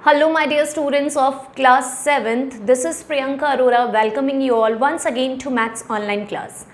Hello my dear students of class 7th, this is Priyanka Arora welcoming you all once again to Maths online class.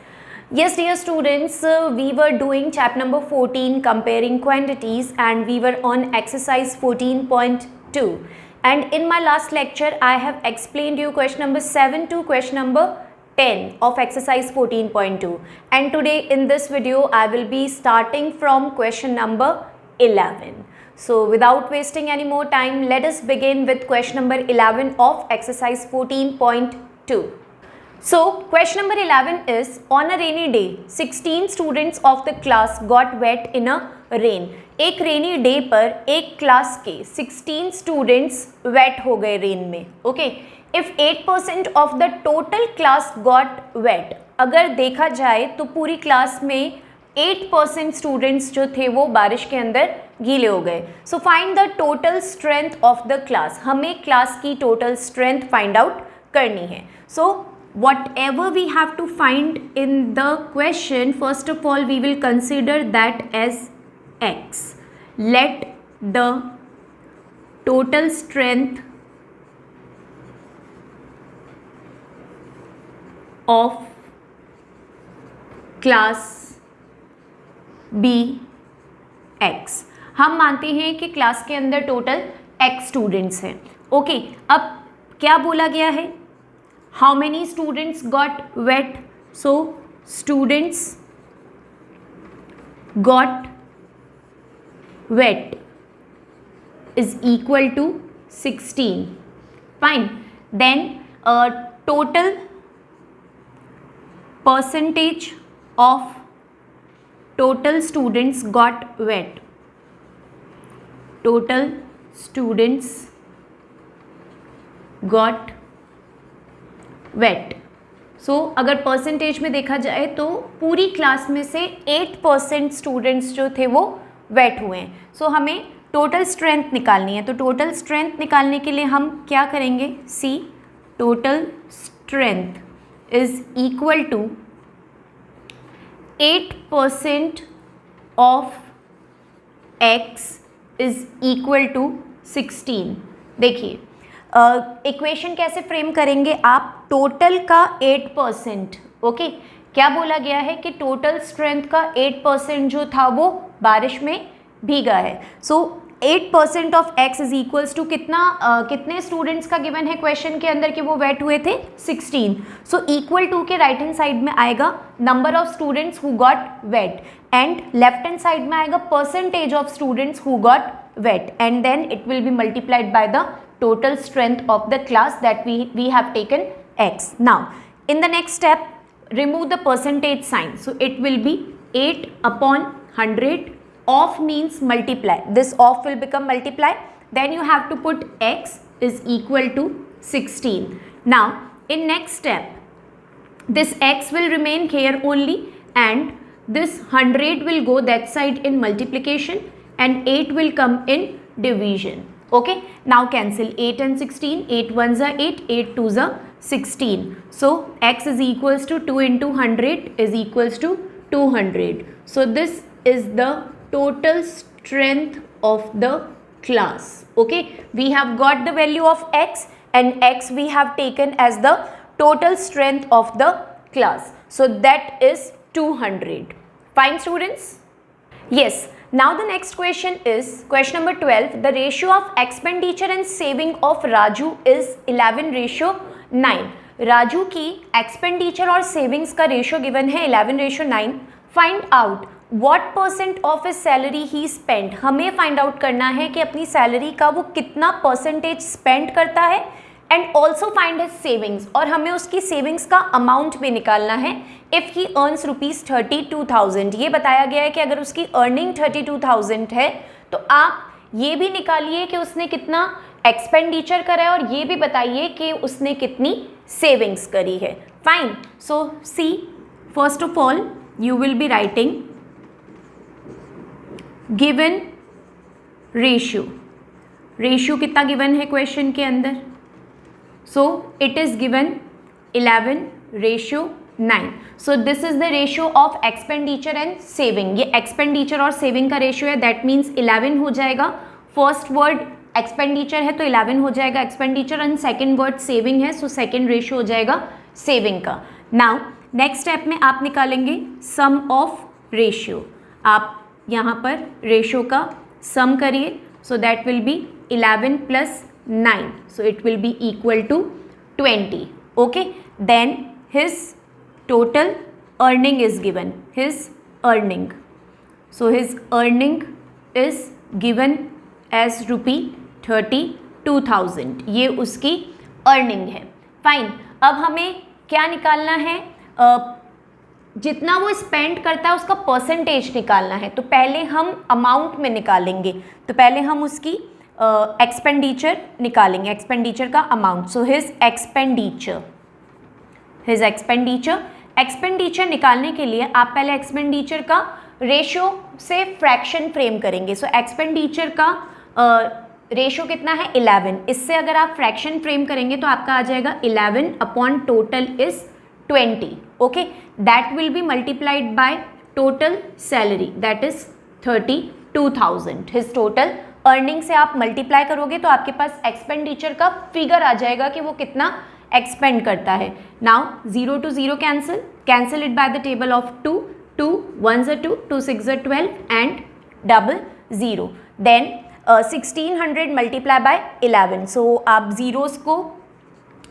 Yes dear students, we were doing chapter number 14 comparing quantities and we were on exercise 14.2 and in my last lecture I have explained you question number 7 to question number 10 of exercise 14.2 and today in this video I will be starting from question number 11. So without wasting any more time, let us begin with question number 11 of exercise 14.2. So question number 11 is, on a rainy day, 16 students of the class got wet in a rain. एक rainy day पर एक class के 16 students wet हो गए rain में. Okay. If 8% of the total class got wet, अगर देखा जाए तो पूरी class में 8% स्टूडेंट्स जो थे वो बारिश के अंदर गीले हो गए. So find the total strength of the class. हमें क्लास की टोटल स्ट्रेंथ फाइंड आउट करनी है. So whatever we have to find in the question, first of all we will consider that as x. Let the total strength of class be x. हम मानते हैं कि क्लास के अंदर total x students हैं. ओके, अब क्या बोला गया है? How many students got wait? So students got wet is equal to 16. Fine. Then total percentage of total students got wet. Total students got wet. So अगर परसेंटेज में देखा जाए तो पूरी क्लास में से 8% स्टूडेंट्स जो थे वो वेट हुए हैं. सो हमें टोटल स्ट्रेंथ निकालनी है. तो टोटल स्ट्रेंथ निकालने के लिए हम क्या करेंगे? See total strength is equal to 8% of x is equal to 16. देखिए इक्वेशन कैसे फ्रेम करेंगे आप? टोटल का 8%. ओके, क्या बोला गया है कि टोटल स्ट्रेंथ का 8% जो था वो बारिश में भीगा है. So 8% of x is equals to कितने स्टूडेंट्स का गिवन है क्वेश्चन के अंदर कि वो वेट हुए थे? 16. सो इक्वल टू के राइट हैंड साइड में आएगा number of students who got wet and left hand side में आएगा percentage of students who got wet and then it will be multiplied by the total strength of the class that we have taken x. Now in the next step remove the percentage sign. So it will be 8 upon 100. Of means multiply. This of will become multiply. Then you have to put x is equal to 16. Now in next step, this x will remain here only and this 100 will go that side in multiplication and 8 will come in division. Okay. Now cancel 8 and 16. 8 ones are 8. 8 twos are 16. So x is equals to 2 into 100 is equals to 200. So this is the total strength of the class. Okay, we have got the value of x and x we have taken as the total strength of the class. So that is 200. Fine students? Yes. Now the next question is question number 12. The ratio of expenditure and saving of Raju is 11:9. Raju की expenditure और savings का ratio given है 11:9. Find out What % of his salary he spend. हमें find out करना है कि अपनी salary का वो कितना परसेंटेज स्पेंड करता है and also find his savings. और हमें उसकी सेविंग्स का अमाउंट भी निकालना है. If he earns ₹32,000. ये बताया गया है कि अगर उसकी अर्निंग 32,000 है तो आप ये भी निकालिए कि उसने कितना एक्सपेंडिचर करा है और ये भी बताइए कि उसने कितनी सेविंग्स करी है. Fine. So see first of all you will be writing given ratio. Ratio कितना गिवन है क्वेश्चन के अंदर? So it is given 11:9. So this is the ratio of expenditure and saving. ये एक्सपेंडिचर और सेविंग का ratio है. That means 11 हो जाएगा फर्स्ट वर्ड एक्सपेंडिचर है तो 11 हो जाएगा expenditure, and second word saving है, सो सेकेंड रेशियो हो जाएगा सेविंग का. नाउ नेक्स्ट स्टेप में आप निकालेंगे सम ऑफ रेशियो. आप यहाँ पर रेशियो का सम करिए, सो that will be 11 plus 9, so it will be equal to 20. Okay, then his total earning is given, his earning, so his earning is given as rupee 32,000. ये उसकी earning है. फाइन, अब हमें क्या निकालना है, जितना वो स्पेंड करता है उसका परसेंटेज निकालना है. तो पहले हम अमाउंट में निकालेंगे, तो पहले हम उसकी एक्सपेंडिचर निकालेंगे, एक्सपेंडिचर का अमाउंट. सो हिज एक्सपेंडिचर निकालने के लिए आप पहले एक्सपेंडिचर का रेशियो से फ्रैक्शन फ्रेम करेंगे. सो एक्सपेंडिचर का रेशियो कितना है 11, इससे अगर आप फ्रैक्शन फ्रेम करेंगे तो आपका आ जाएगा 11 upon total is 20. Okay, that will be multiplied by total salary, that is 32,000. His total earning से आप मल्टीप्लाई करोगे तो आपके पास एक्सपेंडिचर का फिगर आ जाएगा कि वो कितना एक्सपेंड करता है. Now 0 to 0 cancel it by the table of 2, 2 1s are 2, 2 6s are 12 and double 0. Then 1600 multiply by 11. So आप जीरोस को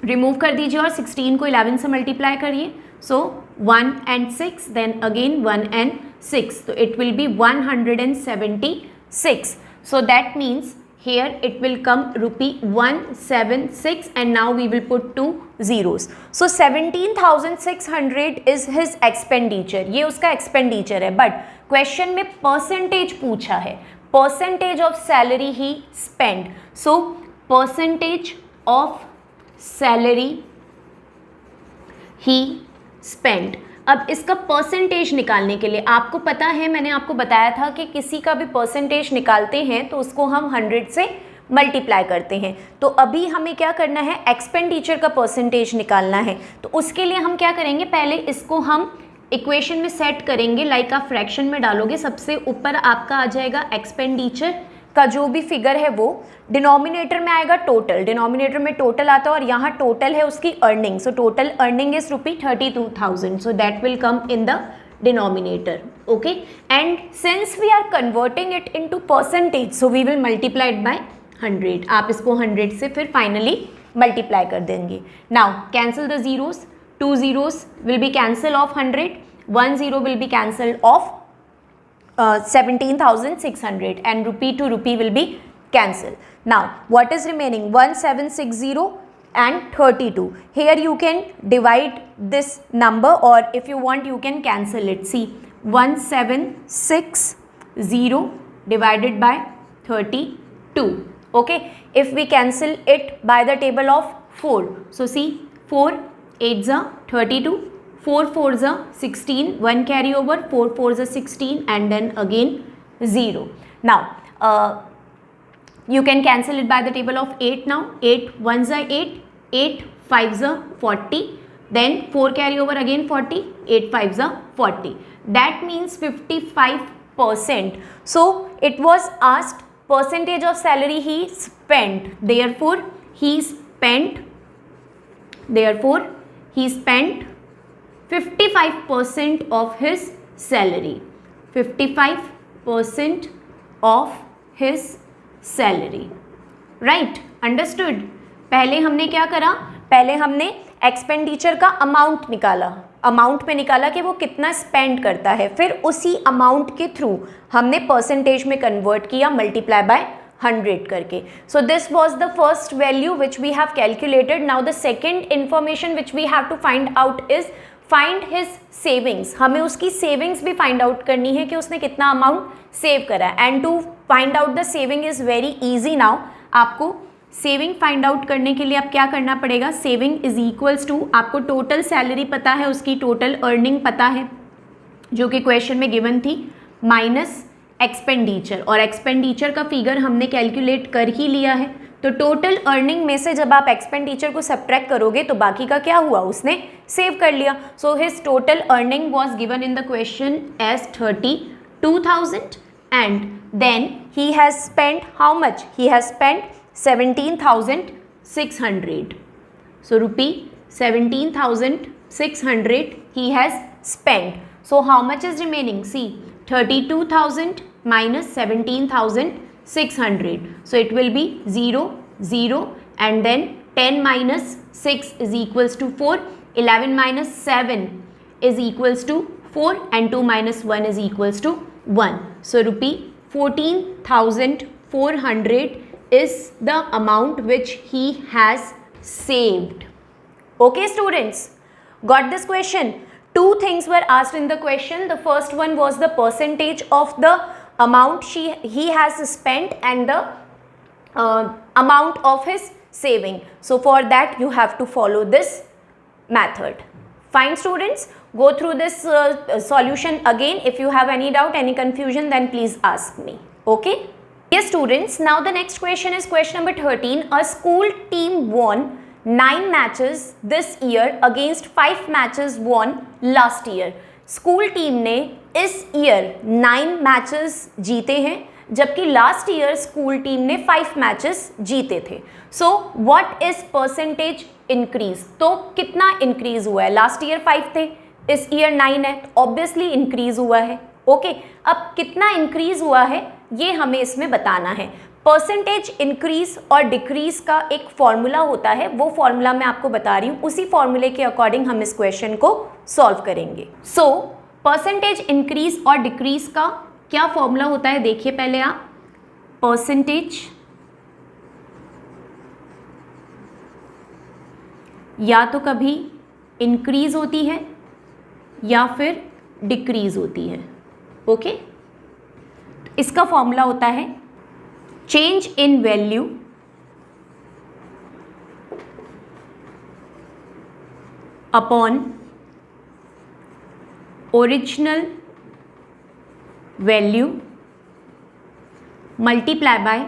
रिमूव कर दीजिए और 16 को 11 से मल्टीप्लाई करिए. सो 1 and 6, देन अगेन 1 and 6, तो it will B 176. So that means here it will come rupee 176, and now we will put 2 zeros. So 17,600 is his expenditure. ये उसका expenditure है, but question में percentage पूछा है, percentage of salary he spent. So percentage of salary he spent. अब इसका percentage निकालने के लिए आपको पता है, मैंने आपको बताया था कि किसी का भी परसेंटेज निकालते हैं तो उसको हम 100 से मल्टीप्लाई करते हैं. तो अभी हमें क्या करना है, एक्सपेंडिचर का परसेंटेज निकालना है. तो उसके लिए हम क्या करेंगे, पहले इसको हम इक्वेशन में सेट करेंगे. लाइक आप फ्रैक्शन में डालोगे, सबसे ऊपर आपका आ जाएगा एक्सपेंडिचर का जो भी फिगर है वो, डिनोमिनेटर में आएगा टोटल, डिनोमिनेटर में टोटल आता है और यहाँ टोटल है उसकी earning. So total earning is रupee 32,000, so that will come in the denominator. Okay, and since we are converting it into percentage, so we will multiply it by 100. आप इसको 100 से फिर फाइनली मल्टीप्लाई कर देंगे. Now cancel the zeros, 2 zeros will be cancel of 100, 1 0 will be cancelled of 17,600, and rupee to rupee will be cancelled. Now what is remaining, 1760 and 32. Here you can divide this number, or if you want you can cancel it. See, 1760 divided by 32. Okay, if we cancel it by the table of 4, so see, 4 8s are 32, 4 4s are 16, 1 carry over, 4 4s are 16, and then again 0. Now you can cancel it by the table of 8 now. 8 1s are 8, 8 5s are 40, then 4 carry over again 40, 8 5s are 40. That means 55%. So it was asked percentage of salary he spent. Therefore he spent 55% of his salary. 55% of his salary. Right? Understood? पहले हमने क्या करा, पहले हमने expenditure का amount निकाला, amount में निकाला कि वो कितना स्पेंड करता है, फिर उसी अमाउंट के थ्रू हमने परसेंटेज में कन्वर्ट किया, मल्टीप्लाई बाय 100 करके. So this was the first value which we have calculated. Now the second information which we have to find out is find his savings. हमें उसकी savings भी find out करनी है कि उसने कितना amount save करा है. And to find out the saving is very easy now. आपको सेविंग फाइंड आउट करने के लिए अब क्या करना पड़ेगा, सेविंग इज इक्वल्स टू, आपको टोटल सैलरी पता है, उसकी टोटल अर्निंग पता है जो कि क्वेश्चन में गिवन थी, माइनस एक्सपेंडिचर, और एक्सपेंडिचर का फिगर हमने कैलकुलेट कर ही लिया है. तो टोटल अर्निंग में से जब आप एक्सपेंडिचर को सब्ट्रैक्ट करोगे तो बाकी का क्या हुआ, उसने सेव कर लिया. So his total earning was given in the question as 32,000 and then he has spent how much? He has spent 17,600. So rupee 17,600 he has spent. So how much is remaining? See, 32,000 minus 17,600. So it will be 0, 0, and then 10 minus 6 is equals to 4. 11 minus 7 is equals to 4, and 2 minus 1 is equals to 1. So rupee 14,400 is the amount which he has saved. Okay students, got this question? Two things were asked in the question. The first one was the percentage of the amount he has spent and the amount of his saving. So for that you have to follow this method. Fine students, go through this solution again. If you have any doubt, any confusion, then please ask me. Okay? Yes students, now the next question is question number 13. A school team won 9 matches this year against 5 matches won last year. School team ने इस year 9 matches जीते हैं, जबकि last year school team ने 5 matches जीते थे. So what is percentage increase? तो कितना इंक्रीज हुआ है? लास्ट ईयर 5 थे, इस ईयर 9 है, तो ऑब्वियसली इंक्रीज हुआ है. ओके, अब कितना इंक्रीज हुआ है ये हमें इसमें बताना है. परसेंटेज इंक्रीज और डिक्रीज का एक फॉर्मूला होता है, वो फॉर्मूला मैं आपको बता रही हूँ, उसी फॉर्मूले के अकॉर्डिंग हम इस क्वेश्चन को सॉल्व करेंगे. सो परसेंटेज इंक्रीज और डिक्रीज का क्या फॉर्मूला होता है देखिए पहले आप. परसेंटेज या तो कभी इंक्रीज होती है या फिर डिक्रीज होती है. ओके, इसका फॉर्मूला होता है change in value upon original value multiply by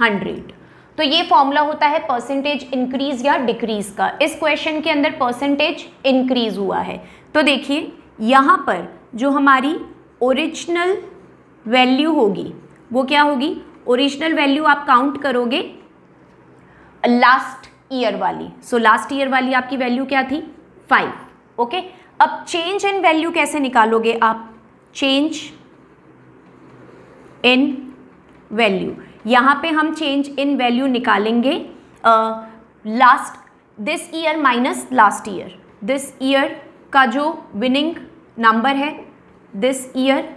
100. तो ये फॉर्मूला होता है परसेंटेज इंक्रीज या डिक्रीज का. इस क्वेश्चन के अंदर परसेंटेज इंक्रीज हुआ है, तो देखिए यहाँ पर जो हमारी ओरिजिनल वैल्यू होगी वो क्या होगी? ओरिजिनल वैल्यू आप काउंट करोगे लास्ट ईयर वाली. सो लास्ट ईयर वाली आपकी वैल्यू क्या थी? 5. ओके, अब चेंज इन वैल्यू कैसे निकालोगे आप? चेंज इन वैल्यू, यहाँ पे हम चेंज इन वैल्यू निकालेंगे last this year minus last year. This year का जो विनिंग नंबर है, this year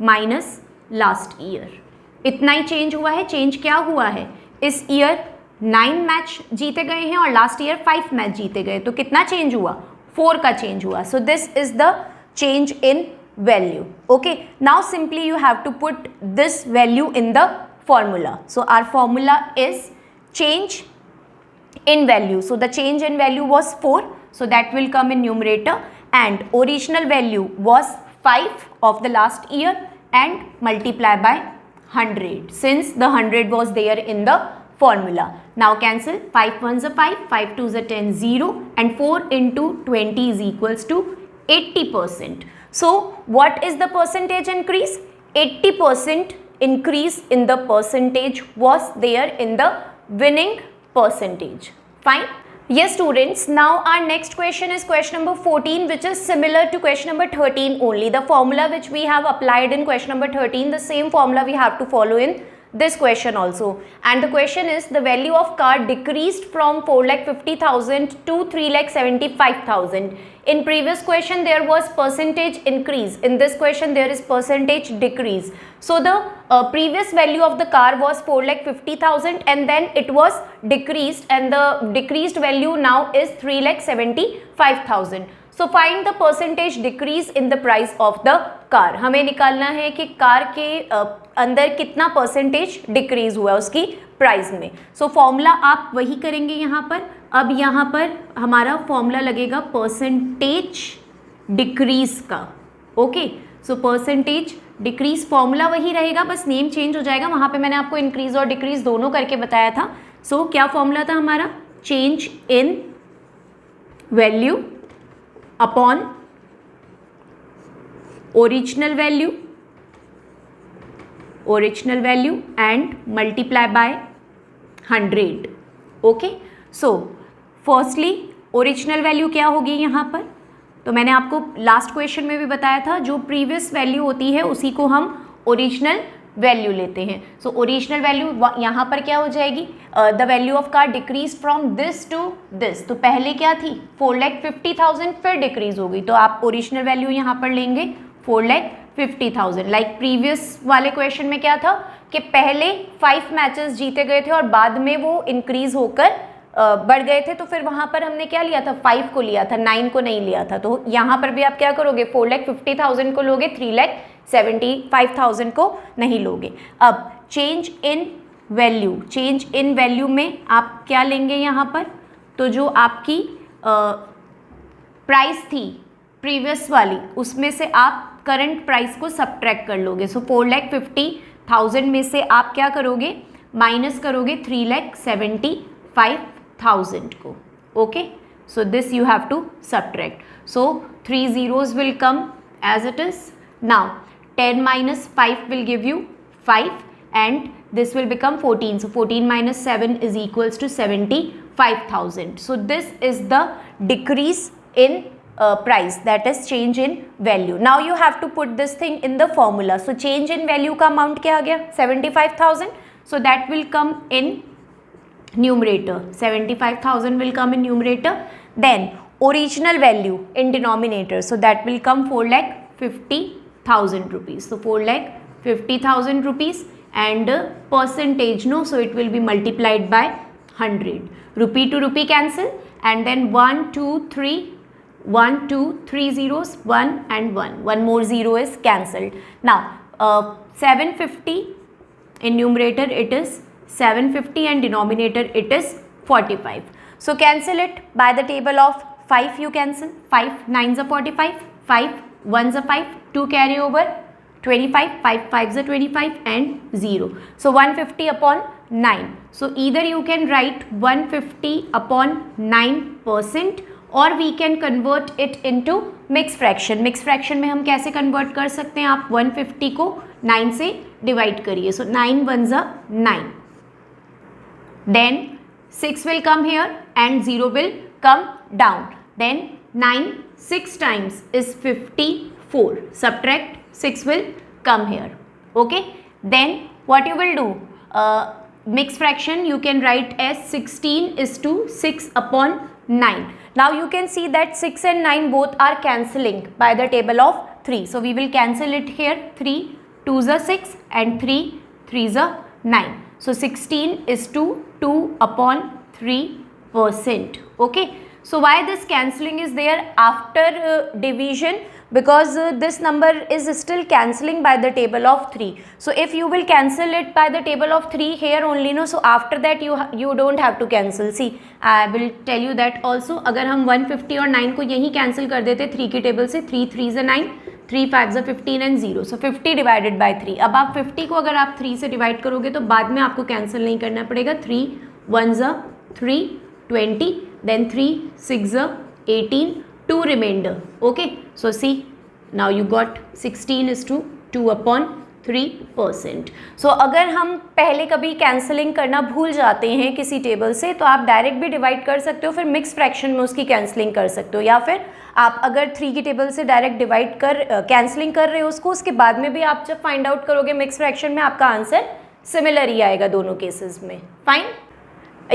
minus last year, इतना ही चेंज हुआ है. चेंज क्या हुआ है? इस ईयर 9 मैच जीते गए हैं और लास्ट ईयर 5 मैच जीते गए, तो कितना चेंज हुआ? 4 का चेंज हुआ. So this is the change in value. Okay, now simply you have to put this value in the formula. So our formula is change in value. So the change in value was 4. So that will come in numerator, and original value was 5 of the last year and multiply by 100 since the 100 was there in the formula. Now cancel. 5 1s are 5, 5 2s are 10, 0, and 4 into 20 is equals to 80%. So what is the percentage increase? 80% increase in the percentage was there in the winning percentage. Fine. Yes students, now our next question is question number 14, which is similar to question number 13 only. The formula which we have applied in question number 13, the same formula we have to follow in this question also. And the question is, the value of car decreased from 4,50,000 to 3,75,000. In previous question there was percentage increase, in this question there is percentage decrease. So the previous value of the car was 4,50,000 and then it was decreased, and the decreased value now is 3,75,000. So find the percentage decrease in the price of the car. हमें निकालना है कि car के अंदर कितना percentage decrease हुआ है उसकी प्राइस में. सो फॉर्मूला आप वही करेंगे यहाँ पर. अब यहाँ पर हमारा फॉर्मूला लगेगा परसेंटेज डिक्रीज का. Okay, so percentage decrease formula वही रहेगा, बस नेम चेंज हो जाएगा. वहाँ पे मैंने आपको इंक्रीज और डिक्रीज दोनों करके बताया था. सो क्या फॉर्मूला था हमारा? Change in value upon original value original value and multiply by 100. Okay, so firstly original value क्या होगी यहाँ पर, तो मैंने आपको लास्ट क्वेश्चन में भी बताया था, जो प्रीवियस वैल्यू होती है उसी को हम ओरिजिनल वैल्यू लेते हैं. सो ओरिजिनल वैल्यू यहाँ पर क्या हो जाएगी, the value of car decrease from this to this. तो पहले क्या थी 4,50,000, फिर डिक्रीज हो गई, तो आप ओरिजिनल वैल्यू यहाँ पर लेंगे 4,50,000. लाइक प्रीवियस वाले क्वेश्चन में क्या था कि पहले 5 मैचेस जीते गए थे और बाद में वो इंक्रीज होकर बढ़ गए थे, तो फिर वहाँ पर हमने क्या लिया था, 5 को लिया था, 9 को नहीं लिया था. तो यहाँ पर भी आप क्या करोगे, 4,50,000 को लोगे, 3,75,000 को नहीं लोगे. अब change in value, change in value में आप क्या लेंगे यहाँ पर, तो जो आपकी प्राइस थी प्रीवियस वाली उसमें से आप करंट प्राइस को सब्ट्रैक्ट कर लोगे. सो 4,50,000 में से आप क्या करोगे, माइनस करोगे 3,75,000 को. Okay, so this you have to subtract. So 3 zeros will come as it is. Now 10 minus 5 will give you 5 and this will become 14. So 14 minus 7 is equals to 75,000. So this is the decrease in price, that is change in value. Now you have to put this thing in the formula. So change in value का amount क्या आ गया, 75,000. So that will come in numerator. 75,000 will come in numerator. Then original value in denominator. So that will come 4,50,000 rupees. So 4,50,000 rupees and percentage no. So it will be multiplied by 100. Rupee to rupee cancel and then 1, 2, 3. 1, 2, 3 zeros, 1 and 1. One more zero is cancelled. Now 750 in numerator it is 750 and denominator it is 45. So cancel it by the table of 5. You cancel 5 9s are 45, 5 1s are 5, 2 carry over 25, 5 5s are 25 and 0. So 150 upon 9. So either you can write 150 upon 9% और we can convert it into mix fraction. Mix fraction में हम कैसे convert कर सकते हैं, आप 150 को 9 से डिवाइड करिए. So 9 1s are 9. Then 6 will come here and 0 will come down. Then 9 6 times is 54. Subtract 6 will come here. Okay. Then what you will do? Mixed fraction you can write as 16:6 upon 9. Now you can see that 6 and 9 both are cancelling by the table of 3. So we will cancel it here. 3 2s are 6 and 3 3s are 9. So 16:2 upon 3%. Okay. So why this cancelling is there after division? Because this number is still cancelling by the table of 3. So if you will cancel it by the table of 3 here only, no, so after that you don't have to cancel. See, I will tell you that also. अगर हम 150 और 9 को यही cancel कर देते 3 की table से, 3 3s are 9, 3 5s are 15 and 0. So 50 divided by 3. अब आप 50 को अगर आप 3 से डिवाइड करोगे तो बाद में आपको cancel नहीं करना पड़ेगा. 3 1s are 3 20, then 3 6s are 18, 2 remainder. Okay. So see, now you got 16:2 upon 3%. So अगर हम पहले कभी कैंसलिंग करना भूल जाते हैं किसी टेबल से तो आप डायरेक्ट भी डिवाइड कर सकते हो, फिर मिक्स फ्रैक्शन में उसकी कैंसलिंग कर सकते हो, या फिर आप अगर 3 की टेबल से डायरेक्ट डिवाइड कर कैंसलिंग कर रहे हो उसको, उसके बाद में भी आप जब फाइंड आउट करोगे मिक्स फ्रैक्शन में आपका आंसर सिमिलर ही आएगा दोनों केसेस में. Fine.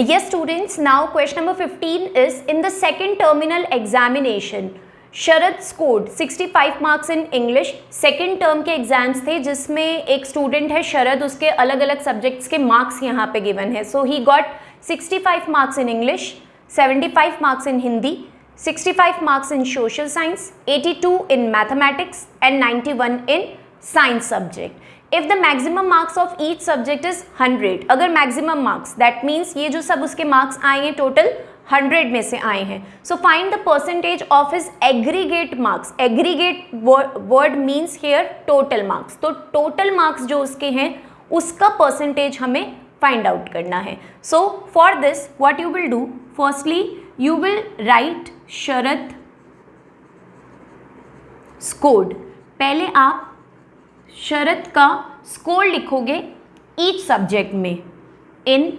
Yes students, now question number 15 is in the second terminal examination Sharad scored 65 marks in English. Second term के एग्जाम्स थे जिसमें एक स्टूडेंट है शरद, उसके अलग अलग सब्जेक्ट्स के मार्क्स यहाँ पे गिवन है. So he got 65 marks in English, 75 marks in Hindi, 65 marks in social science, 82 in mathematics and 91 in science subject. If the maximum marks of each subject is 100, अगर मैक्सिमम मार्क्स दैट मीन्स ये जो सब उसके marks आए हैं total 100 में से आए हैं. सो find the percentage of his aggregate marks. Aggregate word means here total marks. तो टोटल मार्क्स जो उसके हैं उसका परसेंटेज हमें फाइंड आउट करना है. So for this what you will do, firstly you will write Sharad scored. पहले आप शरद का स्कोर लिखोगे ईच सब्जेक्ट में. In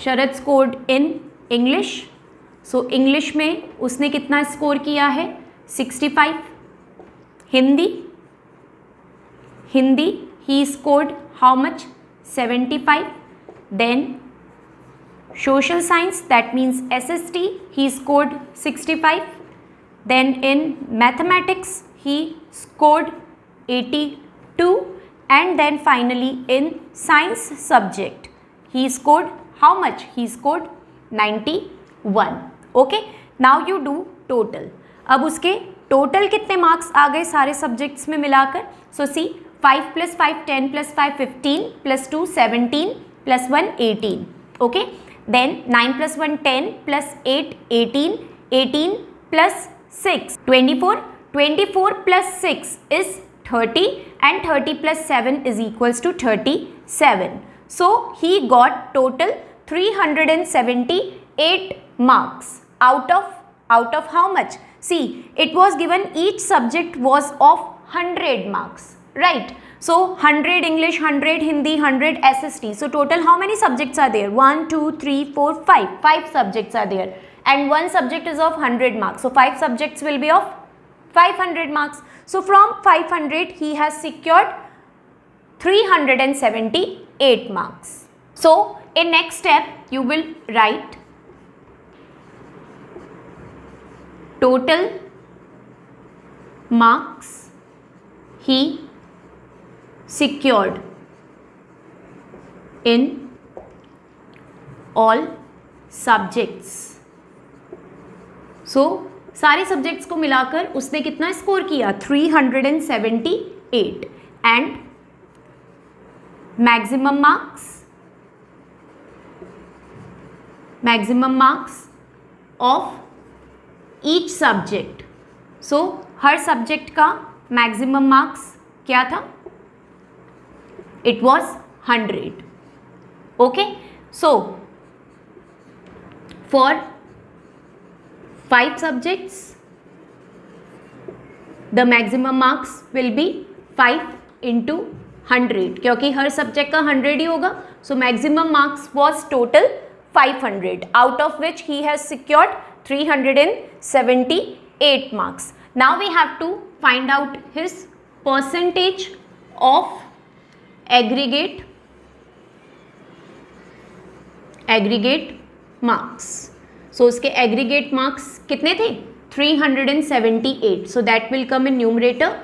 Sharad scored in English. So English में उसने कितना स्कोर किया है? 65. Hindi he scored how much? 75. Then social science, that means SST, he scored 65. Then in mathematics he scored 82. And then finally in science subject he scored how much? He scored 91. Okay, now you do total. अब उसके total कितने marks आ गए सारे subjects में मिलाकर? सो सी 5 + 5 10 + 5 15 + 2 17 + 1 18. Okay, then 9 + 1 10 + 8 18 18 + 6 24 24 + 6 is 30 and 30 + 7 is equals to 37. So he got total 378 marks out of how much? See, it was given each subject was of 100 marks, right? So 100 English, 100 Hindi, 100 SST. So total how many subjects are there? 1 2 3 4 5. 5 subjects are there and one subject is of 100 marks. So 5 subjects will be of 500 marks. So from 500 he has secured 378 marks. So in next step you will write total marks he secured in all subjects. So सारे subjects को मिलाकर उसने कितना score किया? 378. And maximum marks of each subject. So her subject का maximum marks क्या था? It was 100. Okay, so for 5 subjects the maximum marks will be 5 into 100 क्योंकि हर सब्जेक्ट का 100 ही होगा. So maximum marks was total 500 out of which he has secured 378 marks. Now we have to find out his percentage of aggregate marks. So उसके aggregate marks कितने थे? 378. So that will come in numerator.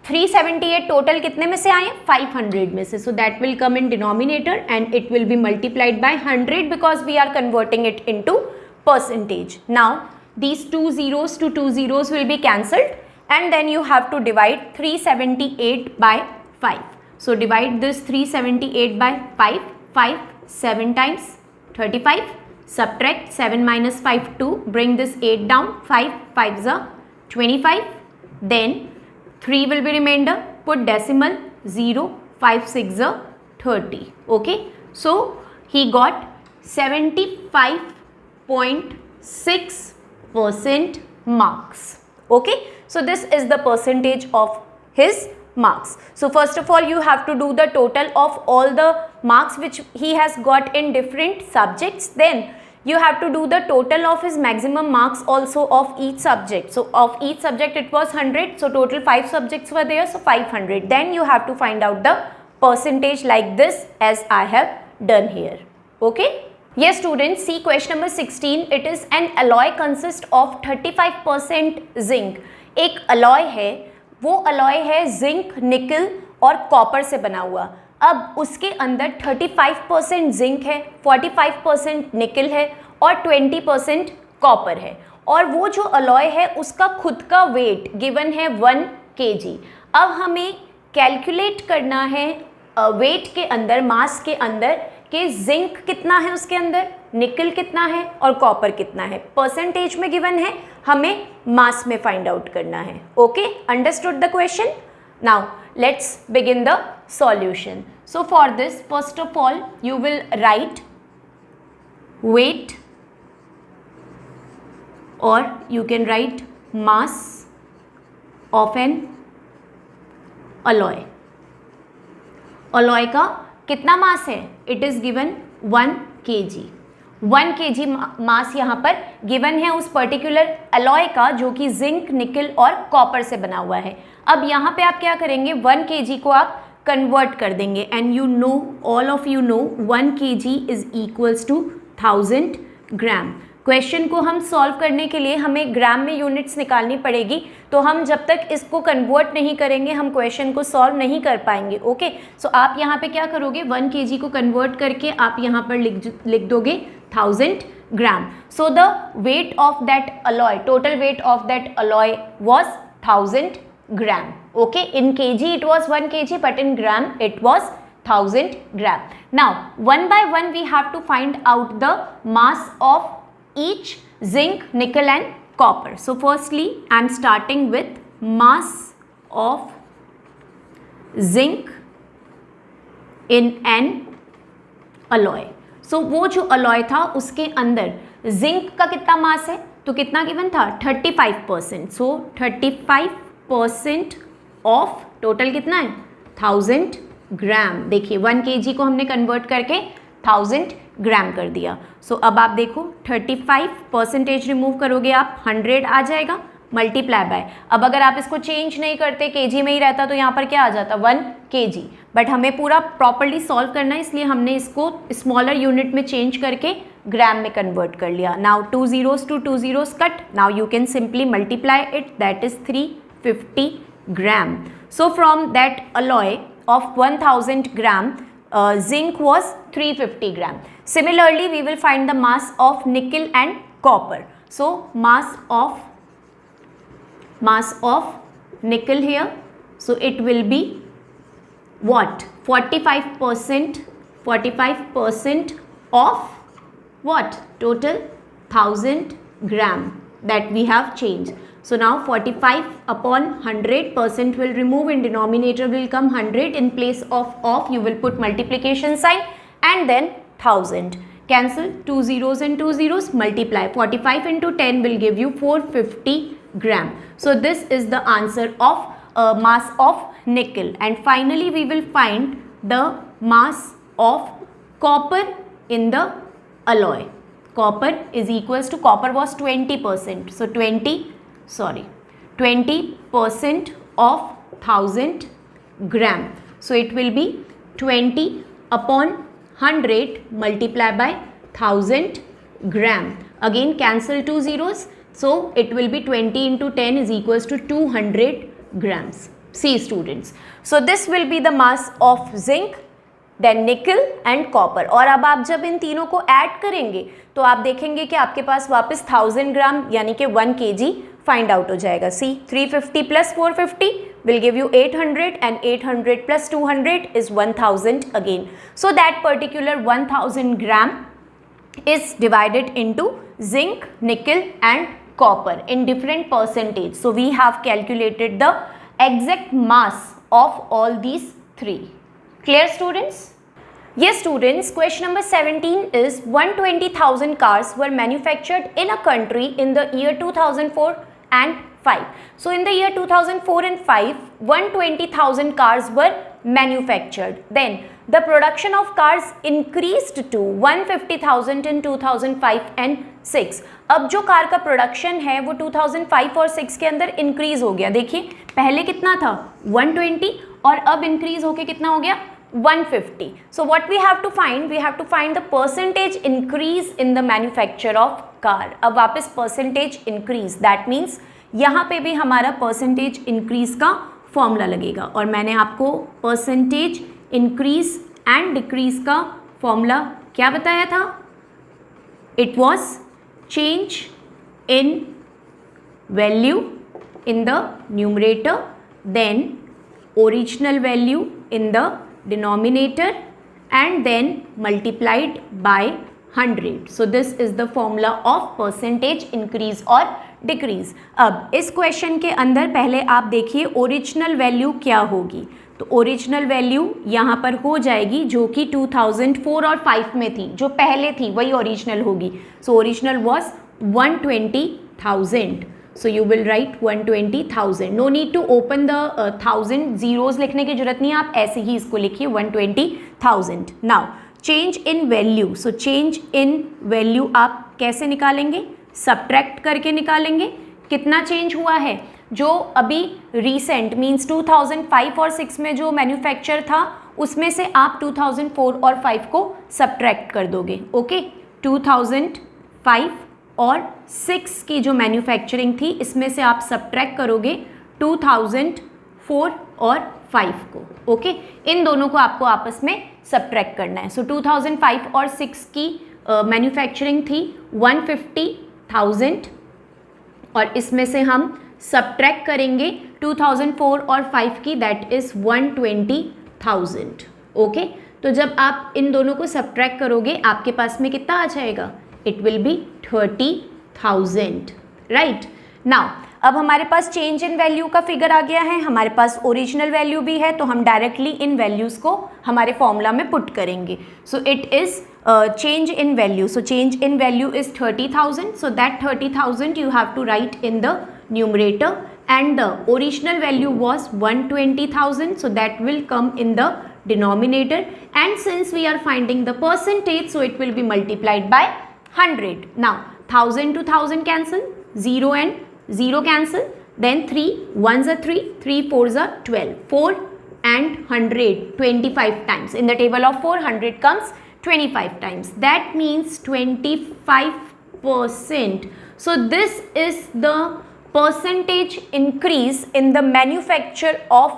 378 total कितने में से आए? 500 में से. So that will come in denominator and it will be multiplied by 100 because we are converting it into percentage. Now these 2 zeros to 2 zeros will be cancelled and then you have to divide 378 by 5. So divide this 378 by 5. 5 7 times 35. Subtract 7 minus 5 2. Bring this 8 down. 5 5s are 25. Then 3 will be remainder. Put decimal 0. 5 6s are 30. Okay. So he got 75.6% marks. Okay. So this is the percentage of his marks. So first of all you have to do the total of all the marks which he has got in different subjects. Then you have to do the total of his maximum marks also of each subject. So of each subject it was 100. So total 5 subjects were there. So 500. Then you have to find out the percentage like this as I have done here. Okay. Yes students, see question number 16. It is an alloy consist of 35% zinc. एक alloy है, वो alloy है zinc, निकल और copper से बना हुआ. अब उसके अंदर 35% जिंक है, 45% निकल है और 20% कॉपर है. और वो जो अलॉय है उसका खुद का वेट गिवन है 1 kg. अब हमें कैलकुलेट करना है वेट के अंदर, मास के अंदर कि जिंक कितना है उसके अंदर, निकल कितना है और कॉपर कितना है. परसेंटेज में गिवन है, हमें मास में फाइंड आउट करना है. Okay, understood the question. Now let's begin the solution. So for this, first of all you will write weight or you can write mass of an alloy. Alloy का कितना मास है? It is given 1 kg। 1 kg मास यहाँ पर given है उस particular alloy का जो कि जिंक, निकल और कॉपर से बना हुआ है। अब यहाँ पे आप क्या करेंगे, 1 kg को आप कन्वर्ट कर देंगे and you know, all of you know 1 kg is equals to 1000 gram. Question को हम सॉल्व करने के लिए हमें ग्राम में यूनिट्स निकालनी पड़ेगी, तो हम जब तक इसको कन्वर्ट नहीं करेंगे हम क्वेश्चन को सॉल्व नहीं कर पाएंगे। ओके, सो आप यहाँ पे क्या करोगे, 1 kg को कन्वर्ट करके आप यहाँ पर लिख दोगे 1000 gram. So the weight of that alloy, total weight of that alloy was 1000 gram. Okay, in kg it was 1 kg, but in gram it was 1000 gram. Now, one by one we have to find out the mass of each zinc, nickel and copper. So firstly I am starting with mass of zinc in an alloy. So वो जो alloy था उसके अंदर zinc का कितना मास है, तो कितना गिवन था 35%. So 35% ऑफ टोटल कितना है 1000 ग्राम। देखिए 1 kg को हमने कन्वर्ट करके 1000 ग्राम कर दिया। सो अब आप देखो 35% रिमूव करोगे आप 100 आ जाएगा, मल्टीप्लाई बाय, अब अगर आप इसको चेंज नहीं करते kg में ही रहता तो यहाँ पर क्या आ जाता 1 kg, बट हमें पूरा प्रॉपरली सॉल्व करना है इसलिए हमने इसको स्मॉलर यूनिट में चेंज करके ग्राम में कन्वर्ट कर लिया। Now 2 zeros to 2 zeros cut, now you can simply multiply it, that is 350 gram. So from that alloy of 1000 gram, zinc was 350 gram. Similarly, we will find the mass of nickel and copper. So mass of nickel here, so it will be what, 45% of what, total 1000 gram that we have changed. So now 45 upon 100% will remove, in denominator will come 100, in place of you will put multiplication sign and then 1000. Cancel 2 zeros and 2 zeros, multiply, 45 into 10 will give you 450 gram. So this is the answer of mass of nickel. And finally we will find the mass of copper in the alloy. Copper is equals to, copper was 20%, so 20% of 1000 gram. So it will be 20 upon 100 multiply by 1000 gram. Again cancel 2 zeros, so it will be 20 into 10 is equals to 200 grams. See students, so this will be the mass of zinc, then nickel and copper. और अब आप जब इन तीनों को add करेंगे तो आप देखेंगे कि आपके पास वापस 1000 ग्राम यानी कि 1 kg फाइंड आउट हो जाएगा। सी 350 plus 450 will give you 800 and 800 plus 200 is 1000 again. So that particular 1000 gram is divided into zinc, nickel and copper in different percentage. So we have calculated the exact mass of all these three. Clear students? Yes students, question number 17 is 120,000 cars were manufactured in a country in the year 2004 and 5. So in the year 2004 and 5, 120,000 cars were manufactured. Then the production of cars increased to 150,000 in 2005 and 6. अब जो car का production है वो 2005 और 6 के अंदर increase हो गया। देखिए पहले कितना था 120 और अब इंक्रीज होके कितना हो गया 150. So what we have to find? We have to find the percentage increase in the manufacture of car. अब वापस percentage increase, that means यहाँ पे भी हमारा percentage increase का फॉर्मूला लगेगा और मैंने आपको percentage increase and decrease का फॉर्मूला क्या बताया था? It was change in value in the numerator, then original value in the denominator and then multiplied by 100. So this is the formula of percentage increase or decrease. अब इस question के अंदर पहले आप देखिए ओरिजिनल वैल्यू क्या होगी। तो ओरिजिनल वैल्यू यहाँ पर हो जाएगी जो कि 2004 और 5 में थी, जो पहले थी वही ओरिजिनल होगी। So original was 120,000. So you will write 120,000. No need to open the 1000 zeros लिखने की जरूरत नहीं है, आप ऐसे ही इसको लिखिए 120,000. Now change in value. So change in value आप कैसे निकालेंगे? सब्ट्रैक्ट करके निकालेंगे. कितना चेंज हुआ है? जो अभी रिसेंट मीन्स 2005 और 6 में जो मैन्युफैक्चर था उसमें से आप 2004 और 5 को सब्ट्रैक्ट कर दोगे. ओके, 2005 और 6 की जो मैन्युफैक्चरिंग थी इसमें से आप सब्ट्रैक्ट करोगे 2004 और 5 को. ओके, इन दोनों को आपको आपस में सब्ट्रैक्ट करना है. सो 2005 और 6 की मैन्युफैक्चरिंग थी 150,000 और इसमें से हम सब्ट्रैक्ट करेंगे 2004 और 5 की, दैट इज 120,000. ओके, तो जब आप इन दोनों को सब्ट्रैक्ट करोगे आपके पास में कितना आ जाएगा? It will B 30,000. Right. Now अब हमारे पास चेंज इन वैल्यू का फिगर आ गया है, हमारे पास ओरिजिनल वैल्यू भी है, तो हम डायरेक्टली इन वैल्यूज को हमारे फॉर्मूला में पुट करेंगे. सो it is change in value. So change in value is 30,000. So that 30,000 you have to write in the numerator, and the original value was 120,000. So that will come in the denominator, and since we are finding the percentage, so it will be multiplied by 100. Now 1000 to 1000 cancel, 0 and 0 cancel, then 3 1s are 3, 3 4s are 12, 4 and 100 25 times. In the table of 400 comes 25 times. That means 25%. So this is the percentage increase in the manufacture of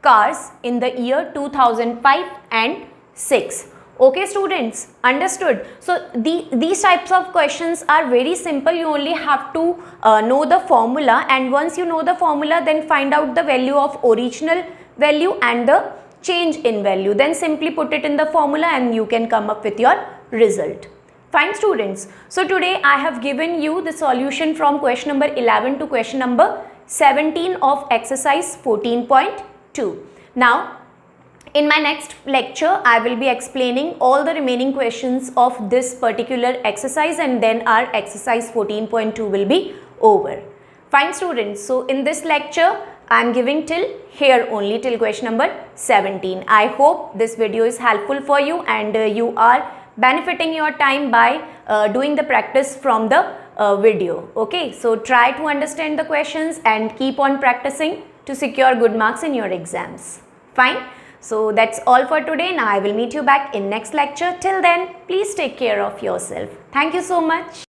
cars in the year 2005 and 6. Okay students, understood? So these types of questions are very simple. You only have to know the formula, and once you know the formula, then find out the value of original value and the change in value, then simply put it in the formula and you can come up with your result. Fine students, so today I have given you the solution from question number 11 to question number 17 of exercise 14.2. Now in my next lecture I will be explaining all the remaining questions of this particular exercise, and then our exercise 14.2 will be over. Fine students, so in this lecture I am giving till here only, till question number 17. I hope this video is helpful for you, and you are benefiting your time by doing the practice from the video. Okay, so try to understand the questions and keep on practicing to secure good marks in your exams. Fine. So that's all for today. Now I will meet you back in next lecture. Till then, please take care of yourself. Thank you so much.